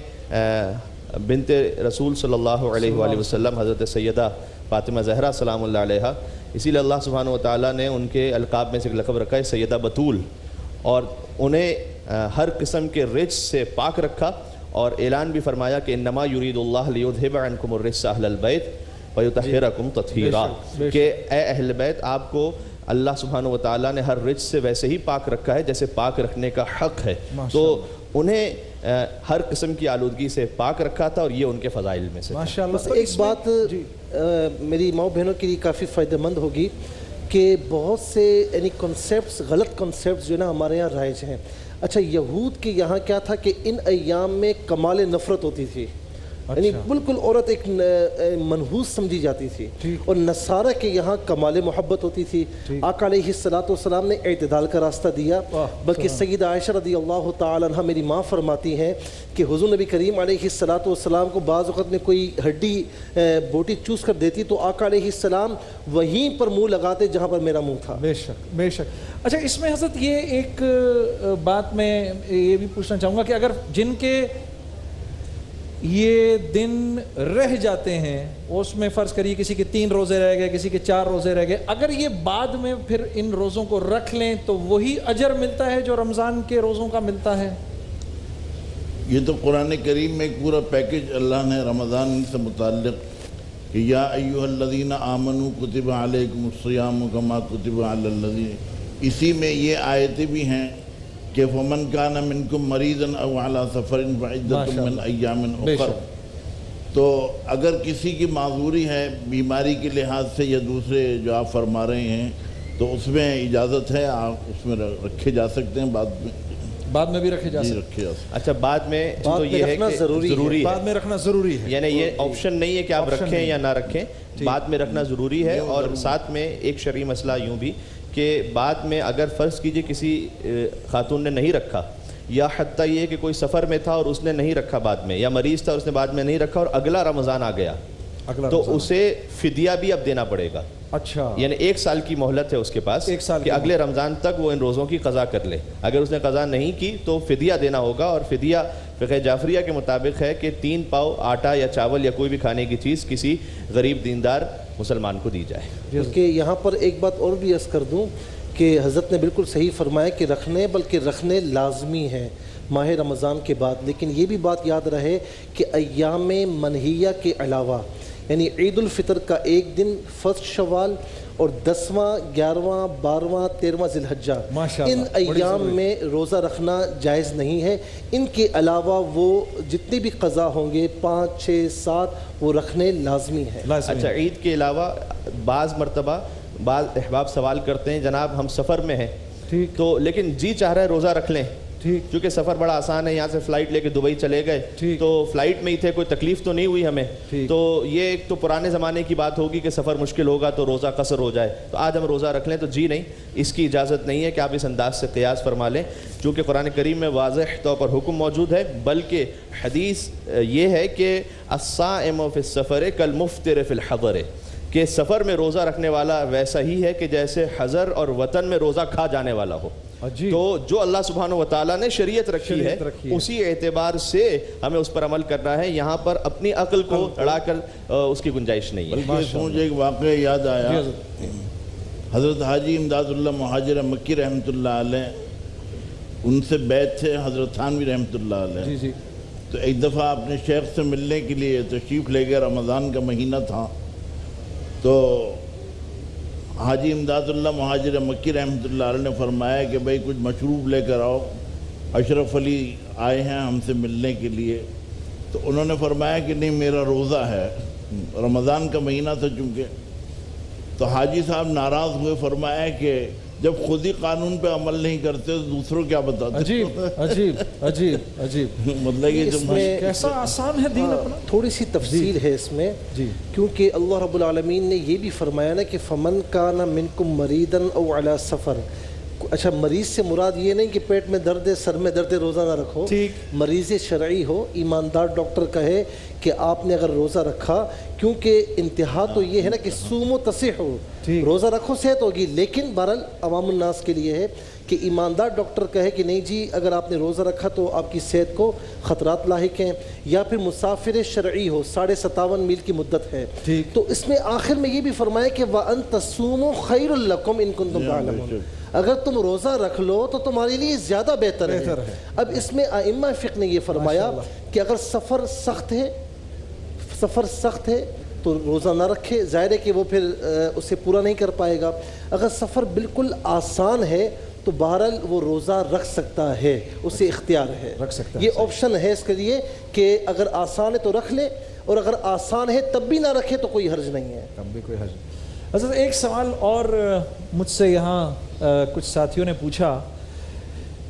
بنت رسول صلی اللہ علیہ وآلہ وسلم حضرت سیدہ فاطمہ زہرا سلام اللہ علیہ، اسی لیے اللہ سبحانہ وتعالیٰ نے ان کے القاب میں سے ایک لقب رکھا ہے سیدہ بطول، اور انہیں ہر قسم کے رجس سے پاک رکھا، اور اعلان بھی فرمایا کہ انما یرید اللہ لیذھب عنکم الرجس اہل البیت ویطہرکم تطہیرا، کہ اے اہل بیت آپ کو اللہ سبحانہ وتعالیٰ نے ہر رجس سے ویسے ہی پاک رکھا ہے جیسے پاک رکھنے کا حق ہے، تو انہیں ہر قسم کی آلودگی سے پاک رکھا تھا، اور یہ ان کے فضائل میں سے۔ بس ایک بات میری ماؤں بہنوں کے لیے کافی فائدہ مند ہوگی کہ بہت سے یعنی کنسیپٹس، غلط کنسیپٹس جو نا ہمارے یہاں رائج ہیں۔ اچھا، یہود کے یہاں کیا تھا کہ ان ایام میں کمال نفرت ہوتی تھی، یعنی بالکل عورت ایک منحوس سمجھی جاتی تھی، اور نصارہ کے یہاں کمال محبت ہوتی تھی۔ آقا علیہ السلام نے اعتدال کا راستہ دیا، بلکہ سیدہ عائشہ رضی اللہ تعالی عنہ میری ماں فرماتی ہیں کہ حضور نبی کریم علیہ السلام کو بعض وقت میں کوئی ہڈی بوٹی چوس کر دیتی تو آقا علیہ السلام وہیں پر منہ لگاتے جہاں پر میرا منہ تھا۔ بے شک بے شک۔ اچھا، اس میں حضرت یہ ایک بات میں یہ بھی پوچھنا چاہوں گا کہ اگر جن کے یہ دن رہ جاتے ہیں، اس میں فرض کریے کسی کے 3 روزے رہ گئے، کسی کے 4 روزے رہ گئے، اگر یہ بعد میں پھر ان روزوں کو رکھ لیں تو وہی اجر ملتا ہے جو رمضان کے روزوں کا ملتا ہے؟ یہ تو قرآن کریم میں ایک پورا پیکج اللہ نے رمضان سے متعلق کہ یا ایھا الذین آمنوا کتب علیکم الصیام کما کتب علی الذین، اسی میں یہ آیتیں بھی ہیں کہ فمن کان منکم مریضا او علی سفر فعدۃ من ایام اخر۔ تو اگر کسی کی معذوری ہے بیماری کے لحاظ سے یا دوسرے جو آپ فرما رہے ہیں تو اس میں اجازت ہے، آپ اس میں رکھے جا سکتے ہیں، بعد میں بھی رکھے جا سکتے ہیں۔ اچھا، بعد میں تو یہ ہے کہ ضروری ہے، بعد میں رکھنا ضروری ہے، یعنی یہ آپشن نہیں ہے کہ آپ رکھیں یا نہ رکھیں، بعد میں رکھنا ضروری ہے۔ اور ساتھ میں ایک شرعی مسئلہ یوں بھی کہ بعد میں اگر فرض کیجئے کسی خاتون نے نہیں رکھا، یا حتیٰ یہ کہ کوئی سفر میں تھا اور اس نے نہیں رکھا بعد میں، یا مریض تھا اور اس نے بعد میں نہیں رکھا اور اگلا رمضان آ گیا تو اسے فدیہ بھی اب دینا پڑے گا. اچھا، یعنی 1 سال کی مہلت ہے اس کے پاس کہ اگلے رمضان تک وہ ان روزوں کی قضا کر لے. اگر اس نے قضا نہیں کی تو فدیہ دینا ہوگا، اور فدیہ فقہ جعفریہ کے مطابق ہے کہ 3 پاؤ آٹا یا چاول یا کوئی بھی کھانے کی چیز کسی غریب دیندار مسلمان کو دی جائے. بلکہ یہاں پر ایک بات اور بھی عرض کر دوں کہ حضرت نے بالکل صحیح فرمایا کہ رکھنے لازمی ہیں ماہ رمضان کے بعد، لیکن یہ بھی بات یاد رہے کہ ایام منہیہ کے علاوہ، یعنی عید الفطر کا ایک دن 1 شوال اور 10واں 11واں 12واں 13واں ذی الحجہ، ان ایام میں روزہ رکھنا جائز نہیں ہے. ان کے علاوہ وہ جتنے بھی قضا ہوں گے 5 6 7 وہ رکھنے لازمی ہیں. اچھا، عید کے علاوہ بعض مرتبہ بعض احباب سوال کرتے ہیں جناب ہم سفر میں ہیں تو لیکن جی چاہ رہا ہے روزہ رکھ لیں، کیونکہ سفر بڑا آسان ہے، یہاں سے فلائٹ لے کے دبئی چلے گئے تو فلائٹ میں ہی تھے، کوئی تکلیف تو نہیں ہوئی ہمیں، تو یہ ایک تو پرانے زمانے کی بات ہوگی کہ سفر مشکل ہوگا تو روزہ قصر ہو جائے، تو آج ہم روزہ رکھ لیں. تو جی نہیں، اس کی اجازت نہیں ہے کہ آپ اس انداز سے قیاس فرما لیں، چونکہ قرآن کریم میں واضح طور پر حکم موجود ہے. بلکہ حدیث یہ ہے کہ الصائم فی السفر کالمفطر فی الحضر، کہ سفر میں روزہ رکھنے والا ویسا ہی ہے کہ جیسے حضر اور وطن میں روزہ کھا جانے والا ہو. تو جو اللہ سبحانہ وتعالیٰ نے شریعت رکھی ہے اسی اعتبار سے ہمیں اس پر عمل کرنا ہے. یہاں پر اپنی عقل کو اڑا کر اس کی گنجائش نہیں ہے. بلکہ مجھے ایک واقعہ یاد آیا، حضرت حاجی امداد اللہ مہاجر مکی رحمۃ اللہ علیہ، ان سے بیعت تھے حضرت تھانوی رحمۃ اللہ علیہ. تو ایک دفعہ اپنے شیخ سے ملنے کے لیے تشریف لے گئے، رمضان کا مہینہ تھا، تو حاجی امداد اللہ مہاجر مکی رحمۃ اللہ علیہ نے فرمایا کہ بھائی کچھ مشروب لے کر آؤ، اشرف علی آئے ہیں ہم سے ملنے کے لیے. تو انہوں نے فرمایا کہ نہیں میرا روزہ ہے، رمضان کا مہینہ تھا چونکہ. تو حاجی صاحب ناراض ہوئے، فرمایا کہ جب خود ہی قانون پہ عمل نہیں کرتے تو دوسروں کیا بتاتے. عجیب عجیب عجیب عجیب، مطلب یہ کیسا آسان ہے دین اپنا. تھوڑی سی تفصیل ہے اس میں، کیونکہ اللہ رب العالمین نے یہ بھی فرمایا نا کہ فمن کان منکم مریضا او علی سفر. اچھا، مریض سے مراد یہ نہیں کہ پیٹ میں درد ہے، سر میں درد ہے، روزہ نہ رکھو. مریض شرعی ہو، ایماندار ڈاکٹر کہے کہ آپ نے اگر روزہ رکھا، کیونکہ انتہا تو یہ ہے نا کہ سومو تصحو، روزہ رکھو صحت ہوگی، لیکن بہرحال عوام الناس کے لیے ہے کہ ایماندار ڈاکٹر کہے کہ نہیں جی اگر آپ نے روزہ رکھا تو آپ کی صحت کو خطرات لاحق ہیں. یا پھر مسافر شرعی ہو، 57.5 میل کی مدت ہے، تو اس میں آخر میں یہ بھی فرمایا کہ وَأَن تَصُومُوا خَيْرٌ لَكُمْ إِن كُنتُمْ تَعْلَمُونَ، اگر تم روزہ رکھ لو تو تمہارے لیے زیادہ بہتر ہے. اب اس میں ائمہ فقہ نے یہ فرمایا کہ اگر سفر سخت ہے تو روزہ نہ رکھے، ظاہر ہے کہ وہ پھر اسے پورا نہیں کر پائے گا. اگر سفر بالکل آسان ہے تو بہرحال وہ روزہ رکھ سکتا ہے، اسے اختیار ہے، یہ آپشن ہے اس کے لیے کہ اگر آسان ہے تو رکھ لے، اور اگر آسان ہے تب بھی نہ رکھے تو کوئی حرج نہیں ہے. تب بھی کوئی حرج نہیں. حضرت ایک سوال اور مجھ سے یہاں کچھ ساتھیوں نے پوچھا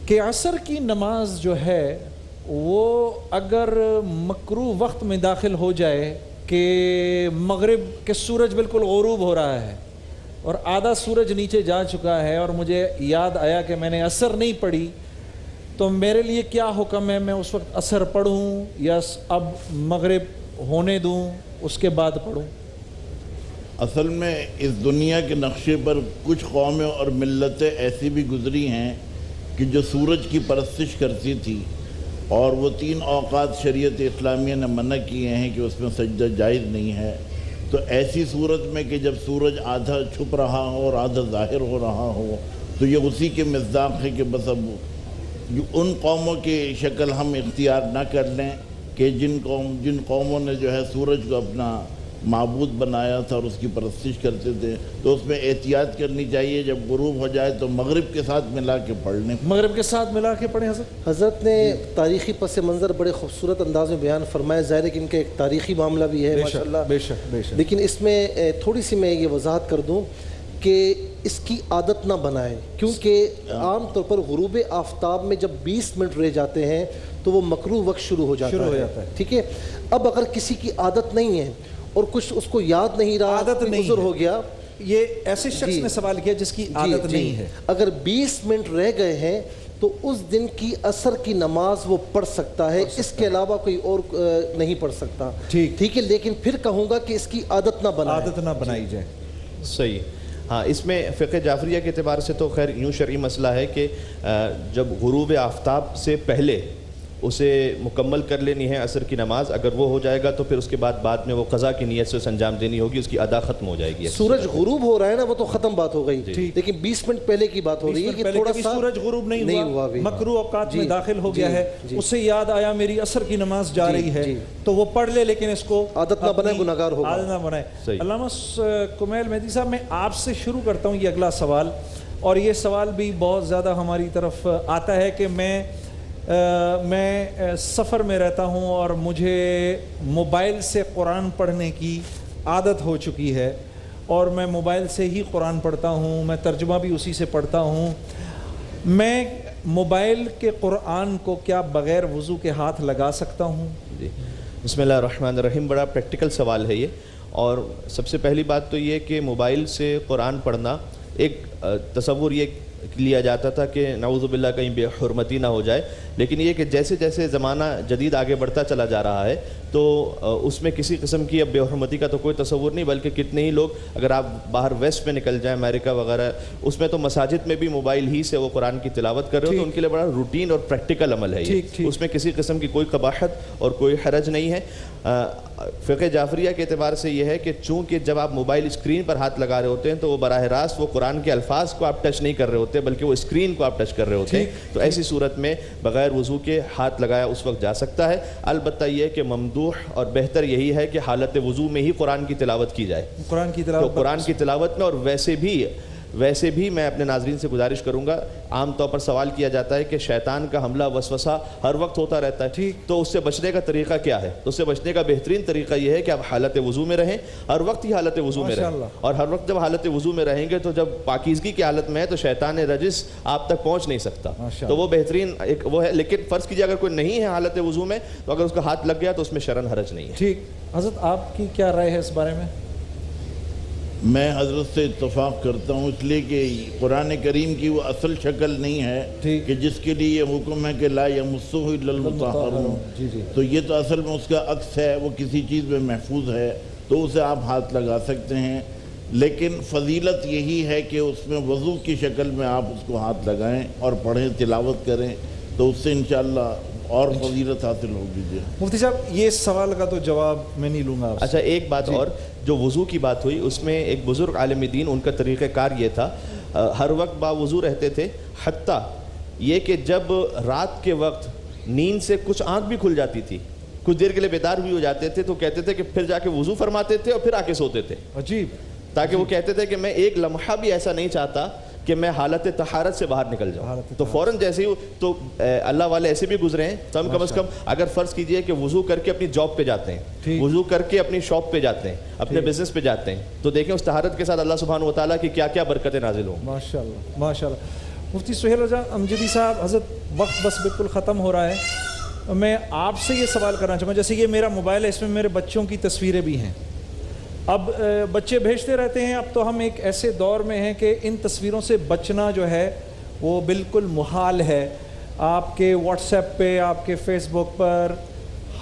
کہ عصر کی نماز جو ہے وہ اگر مکروہ وقت میں داخل ہو جائے کہ مغرب کے سورج بالکل غروب ہو رہا ہے اور آدھا سورج نیچے جا چکا ہے اور مجھے یاد آیا کہ میں نے عصر نہیں پڑھی، تو میرے لیے کیا حکم ہے؟ میں اس وقت عصر پڑھوں یا اب مغرب ہونے دوں اس کے بعد پڑھوں؟ اصل میں اس دنیا کے نقشے پر کچھ قومیں اور ملتیں ایسی بھی گزری ہیں کہ جو سورج کی پرستش کرتی تھی، اور وہ 3 اوقات شریعت اسلامیہ نے منع کیے ہیں کہ اس میں سجدہ جائز نہیں ہے. تو ایسی صورت میں کہ جب سورج آدھا چھپ رہا ہو اور آدھا ظاہر ہو رہا ہو تو یہ اسی کے مصداق ہے کہ بس اب ان قوموں کی شکل ہم اختیار نہ کر لیں کہ جن قوموں نے جو ہے سورج کو اپنا معبود بنایا تھا اور اس کی پرستش کرتے تھے، تو اس میں احتیاط کرنی چاہیے. جب غروب ہو جائے تو مغرب کے ساتھ ملا کے پڑھ لیں. مغرب کے ساتھ ملا کے پڑھیں. حضرت نے تاریخی پس منظر بڑے خوبصورت انداز میں بیان فرمایا. ظاہر ہے کہ ان کا ایک تاریخی معاملہ بھی ہے ماشاءاللہ، بے شک. لیکن اس میں تھوڑی سی میں یہ وضاحت کر دوں کہ اس کی عادت نہ بنائیں، کیونکہ عام طور پر غروب آفتاب میں جب 20 منٹ رہ جاتے ہیں تو وہ مکروہ وقت شروع ہو جاتا ہے. ٹھیک ہے، اب اگر کسی کی عادت نہیں ہے اور کچھ اس کو یاد نہیں رہا، عادت نہیں گزر ہو گیا، یہ ایسے شخص نے سوال کیا جس کی عادت نہیں ہے. اگر 20 منٹ رہ گئے ہیں تو اس دن کی عصر کی نماز وہ پڑھ سکتا ہے, اس کے علاوہ کوئی اور نہیں پڑھ سکتا. ٹھیک ہے, لیکن پھر کہوں گا کہ اس کی عادت نہ بنائی جائے. صحیح. ہاں, اس میں فقہ جعفریہ کے اعتبار سے تو خیر یوں شرعی مسئلہ ہے کہ جب غروب آفتاب سے پہلے اسے مکمل کر لینی ہے عصر کی نماز, اگر وہ ہو جائے گا تو پھر اس کے بعد میں وہ قضا کی نیت سے اسے انجام دینی ہوگی, اس کی ادا ختم ہو جائے گی. سورج غروب ہو رہا ہے نا, وہ تو ختم بات ہو گئی, لیکن 20 منٹ پہلے کی بات ہو رہی ہے کہ تھوڑا سا سورج غروب نہیں ہوا, مکروہ اوقات میں داخل ہو گیا ہے, اس سے یاد آیا میری عصر کی نماز جا رہی ہے تو وہ پڑھ لے, لیکن اس کو عادت نہ بنائے, گناہگار ہوگا. عادت نہ بنائے. علامہ کمیل مہدی صاحب, میں آپ سے شروع کرتا ہوں یہ اگلا سوال, اور یہ سوال بھی بہت زیادہ ہماری طرف آتا ہے کہ میں سفر میں رہتا ہوں اور مجھے موبائل سے قرآن پڑھنے کی عادت ہو چکی ہے, اور میں موبائل سے ہی قرآن پڑھتا ہوں, میں ترجمہ بھی اسی سے پڑھتا ہوں. میں موبائل کے قرآن کو کیا بغیر وضو کے ہاتھ لگا سکتا ہوں؟ جی, بسم اللہ الرحمن الرحیم. بڑا پریکٹیکل سوال ہے یہ, اور سب سے پہلی بات تو یہ کہ موبائل سے قرآن پڑھنا ایک تصور یہ لیا جاتا تھا کہ نعوذ باللہ کہیں بے حرمتی نہ ہو جائے, لیکن یہ کہ جیسے جیسے زمانہ جدید آگے بڑھتا چلا جا رہا ہے تو اس میں کسی قسم کی اب بے حرمتی کا تو کوئی تصور نہیں, بلکہ کتنے ہی لوگ, اگر آپ باہر ویسٹ میں نکل جائیں, امریکہ وغیرہ, اس میں تو مساجد میں بھی موبائل ہی سے وہ قرآن کی تلاوت کر رہے ہو, تو ان کے لیے بڑا روٹین اور پریکٹیکل عمل ہے یہ, اس میں کسی قسم کی کوئی قباحت اور کوئی حرج نہیں ہے. فقہ جعفریہ کے اعتبار سے یہ ہے کہ چونکہ جب آپ موبائل اسکرین پر ہاتھ لگا رہے ہوتے ہیں تو وہ براہ راست وہ قرآن کے الفاظ کو آپ ٹچ نہیں کر رہے ہوتے, بلکہ وہ اسکرین کو آپ ٹچ کر رہے ہوتے ہیں, تو ایسی صورت میں بغیر وضو کے ہاتھ لگایا اس وقت جا سکتا ہے. البتہ یہ کہ ممدوح اور بہتر یہی ہے کہ حالت وضو میں ہی قرآن کی تلاوت کی جائے, قرآن کی تلاوت میں. اور ویسے بھی میں اپنے ناظرین سے گزارش کروں گا, عام طور پر سوال کیا جاتا ہے کہ شیطان کا حملہ وسوسہ ہر وقت ہوتا رہتا ہے, تو اس سے بچنے کا طریقہ کیا ہے؟ تو اس سے بچنے کا بہترین طریقہ یہ ہے کہ آپ حالت وضو میں رہیں, ہر وقت ہی حالت وضو میں رہیں, اور ہر وقت جب حالت وضو میں رہیں گے تو جب پاکیزگی کی حالت میں ہے تو شیطان رجس آپ تک پہنچ نہیں سکتا, تو وہ بہترین ایک وہ ہے. لیکن فرض کیجیے اگر کوئی نہیں ہے حالت وضو میں, تو اگر اس کا ہاتھ لگ گیا تو اس میں شرعاً حرج نہیں ہے. ٹھیک, حضرت آپ کی کیا رائے ہے اس بارے میں؟ میں حضرت سے اتفاق کرتا ہوں, اس لیے کہ قرآن کریم کی وہ اصل شکل نہیں ہے کہ جس کے لیے یہ حکم ہے کہ لا یمسہ الا المطہرون, تو یہ تو اصل میں اس کا عکس ہے, وہ کسی چیز میں محفوظ ہے تو اسے آپ ہاتھ لگا سکتے ہیں, لیکن فضیلت یہی ہے کہ اس میں وضو کی شکل میں آپ اس کو ہاتھ لگائیں اور پڑھیں, تلاوت کریں, تو اس سے انشاءاللہ اور فضیلت حاصل ہوگی. مفتی صاحب, یہ سوال کا تو جواب میں نہیں لوں گا. اچھا, ایک بات اور, جو وضو کی بات ہوئی اس میں ایک بزرگ عالم دین, ان کا طریقہ کار یہ تھا, ہر وقت باوضو رہتے تھے, حتیٰ یہ کہ جب رات کے وقت نیند سے کچھ آنکھ بھی کھل جاتی تھی, کچھ دیر کے لیے بیدار بھی ہو جاتے تھے, تو کہتے تھے کہ پھر جا کے وضو فرماتے تھے اور پھر آ کے سوتے تھے. عجیب. تاکہ وہ کہتے تھے کہ میں ایک لمحہ بھی ایسا نہیں چاہتا کہ میں حالت طہارت سے باہر نکل جاؤں, تو فوراً جیسے ہی, تو اللہ والے ایسے بھی گزرے ہیں, تو ہم کم از کم اگر فرض کیجئے کہ وضو کر کے اپنی جاب پہ جاتے ہیں, وضو کر کے اپنی شاپ پہ جاتے ہیں, اپنے بزنس پہ جاتے ہیں, تو دیکھیں اس طہارت کے ساتھ اللہ سبحانہ وتعالیٰ کی کیا کیا برکتیں نازل ہوں. ماشاءاللہ ماشاءاللہ. مفتی سہیل رضا امجدی صاحب, حضرت وقت بس بالکل ختم ہو رہا ہے, میں آپ سے یہ سوال کرنا چاہوں گا, جیسے یہ میرا موبائل ہے, اس میں میرے بچوں کی تصویریں بھی ہیں, اب بچے بھیجتے رہتے ہیں, اب تو ہم ایک ایسے دور میں ہیں کہ ان تصویروں سے بچنا جو ہے وہ بالکل محال ہے. آپ کے واٹس ایپ پہ, آپ کے فیس بک پر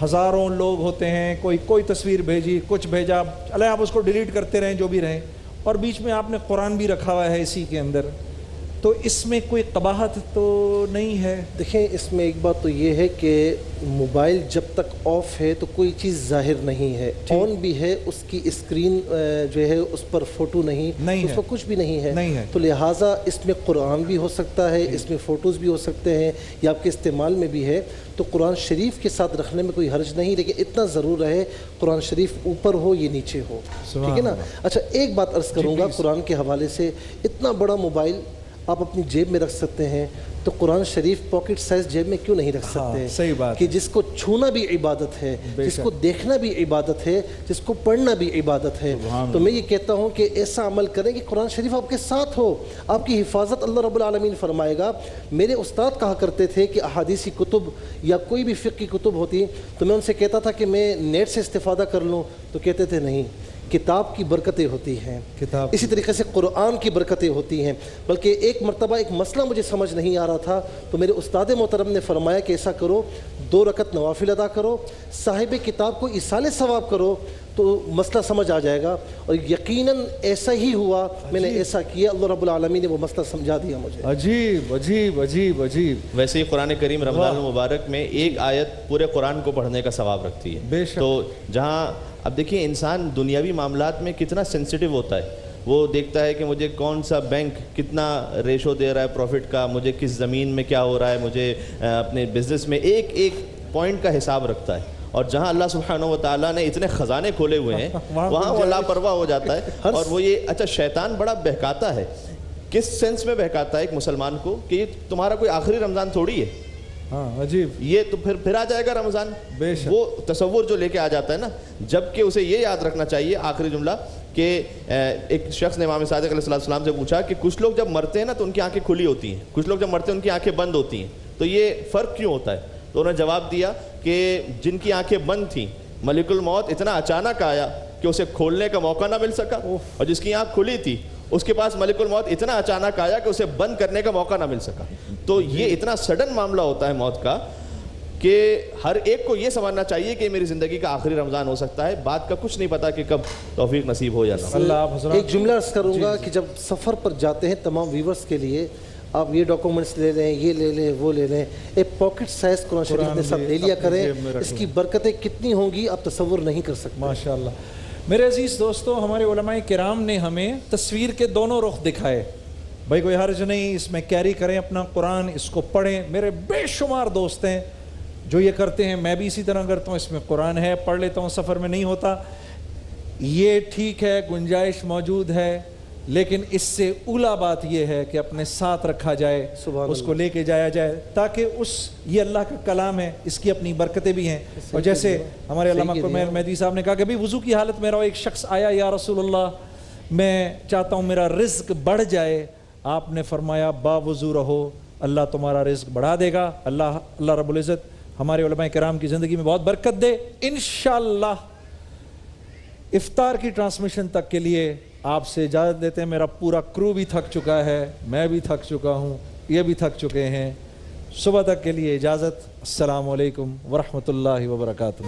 ہزاروں لوگ ہوتے ہیں, کوئی تصویر بھیجی, کچھ بھیجا, چلے آپ اس کو ڈیلیٹ کرتے رہیں جو بھی رہیں, اور بیچ میں آپ نے قرآن بھی رکھا ہوا ہے اسی کے اندر, تو اس میں کوئی قباحت تو نہیں ہے؟ دیکھیں, اس میں ایک بات تو یہ ہے کہ موبائل جب تک آف ہے تو کوئی چیز ظاہر نہیں ہے, آن بھی ہے, اس کی اسکرین جو ہے اس پر فوٹو نہیں, اس پر کچھ بھی نہیں ہے, تو لہٰذا اس میں قرآن بھی ہو سکتا ہے, اس میں فوٹوز بھی ہو سکتے ہیں, یا آپ کے استعمال میں بھی ہے, تو قرآن شریف کے ساتھ رکھنے میں کوئی حرج نہیں, لیکن اتنا ضرور رہے قرآن شریف اوپر ہو یہ نیچے ہو, ٹھیک ہے نا. اچھا, ایک بات عرض کروں گا قرآن کے حوالے سے, اتنا بڑا موبائل آپ اپنی جیب میں رکھ سکتے ہیں, تو قرآن شریف پاکٹ سائز جیب میں کیوں نہیں رکھ سکتے؟ صحیح بات کہ جس کو چھونا بھی عبادت ہے, جس کو دیکھنا بھی عبادت ہے, جس کو پڑھنا بھی عبادت ہے, تو میں یہ کہتا ہوں کہ ایسا عمل کریں کہ قرآن شریف آپ کے ساتھ ہو, آپ کی حفاظت اللہ رب العالمین فرمائے گا. میرے استاد کہا کرتے تھے کہ احادیثی کتب یا کوئی بھی فقہ کی کتب ہوتی تو میں ان سے کہتا تھا کہ میں نیٹ سے استفادہ کر لوں, تو کہتے تھے نہیں, کتاب کی برکتیں ہوتی ہیں، اسی طریقے سے قرآن کی برکتیں ہوتی ہیں۔ بلکہ ایک مرتبہ ایک مسئلہ مجھے سمجھ نہیں آ رہا تھا، تو میرے استاد محترم نے فرمایا کہ ایسا کرو 2 رکعت نوافل ادا کرو، صاحب کتاب کو ایصال ثواب کرو تو مسئلہ سمجھ آ جائے گا۔ اور یقیناً ایسا ہی ہوا، میں نے ایسا کیا، اللہ رب العالمین نے وہ مسئلہ سمجھا دیا مجھے۔ عجیب عجیب عجیب عجیب۔ ویسے ہی قرآن کریم رمضان المبارک میں ایک آیت پورے قرآن کو پڑھنے کا ثواب رکھتی ہے۔ تو جہاں اب دیکھیے انسان دنیاوی معاملات میں کتنا سینسٹیو ہوتا ہے، وہ دیکھتا ہے کہ مجھے کون سا بینک کتنا ریشو دے رہا ہے پروفٹ کا، مجھے کس زمین میں کیا ہو رہا ہے، مجھے اپنے بزنس میں ایک ایک پوائنٹ کا حساب رکھتا ہے۔ اور جہاں اللہ سبحانہ و تعالیٰ نے اتنے خزانے کھولے ہوئے ہیں وہاں وہ لاپرواہ ہو جاتا ہے۔ اور وہ یہ اچھا شیطان بڑا بہکاتا ہے، کس سینس میں بہکاتا ہے ایک مسلمان کو کہ یہ تمہارا کوئی آخری رمضان تھوڑی ہے، عجیب، یہ تو پھر آ جائے گا رمضان۔ وہ تصور جو لے کے آ جاتا ہے نا، جبکہ اسے یہ یاد رکھنا چاہیے آخری جملہ کہ ایک شخص نے امام صادق علیہ السلام سے پوچھا کہ کچھ لوگ جب مرتے ہیں نا تو ان کی آنکھیں کھلی ہوتی ہیں، کچھ لوگ جب مرتے ہیں ان کی آنکھیں بند ہوتی ہیں، تو یہ فرق کیوں ہوتا ہے؟ تو انہوں نے جواب دیا کہ جن کی آنکھیں بند تھیں ملک الموت اتنا اچانک آیا کہ اسے کھولنے کا موقع نہ مل سکا، اور جس کی آنکھ کھلی تھی اس کے پاس ملک الموت اتنا اچانک آیا کہ اسے بند کرنے کا موقع نہ مل سکا۔ تو یہ اتنا سڈن معاملہ ہوتا ہے موت کا کہ ہر ایک کو یہ سمجھنا چاہیے کہ میری زندگی کا آخری رمضان ہو سکتا ہے، بات کا کچھ نہیں پتا کہ کب توفیق نصیب ہو جانا۔ ایک جملہ عرض کروں گا کہ جب سفر پر جاتے ہیں تمام ویورز کے لیے، آپ یہ ڈاکومنٹس لے لیں، یہ لے لیں، وہ لے لیں، ایک پاکٹ سائز قرآن شریف اپنے ساتھ لے لیا کریں، اس کی برکتیں کتنی ہوں گی آپ تصور نہیں کر سکتے۔ ماشاءاللہ۔ میرے عزیز دوستو، ہمارے علماء کرام نے ہمیں تصویر کے دونوں رخ دکھائے۔ بھائی کوئی حرج نہیں، اس میں کیری کریں اپنا قرآن، اس کو پڑھیں۔ میرے بے شمار دوست ہیں جو یہ کرتے ہیں، میں بھی اسی طرح کرتا ہوں، اس میں قرآن ہے، پڑھ لیتا ہوں، سفر میں نہیں ہوتا۔ یہ ٹھیک ہے، گنجائش موجود ہے، لیکن اس سے اولا بات یہ ہے کہ اپنے ساتھ رکھا جائے، اس کو لے کے جایا جائے، تاکہ یہ اللہ کا کلام ہے، اس کی اپنی برکتیں بھی ہیں۔ اور جیسے ہمارے علامہ مہدی صاحب نے کہا کہ وضو کی حالت میں رہو، ایک شخص آیا، یا رسول اللہ میں چاہتا ہوں میرا رزق بڑھ جائے، آپ نے فرمایا با وضو رہو، اللہ تمہارا رزق بڑھا دے گا۔ اللہ رب العزت ہمارے علماء کرام کی زندگی میں بہت برکت دے انشاءاللہ۔ افطار کی ٹرانسمیشن تک کے لیے آپ سے اجازت دیتے ہیں، میرا پورا کرو بھی تھک چکا ہے، میں بھی تھک چکا ہوں، یہ بھی تھک چکے ہیں۔ صبح تک کے لیے اجازت، السلام علیکم ورحمۃ اللہ وبرکاتہ۔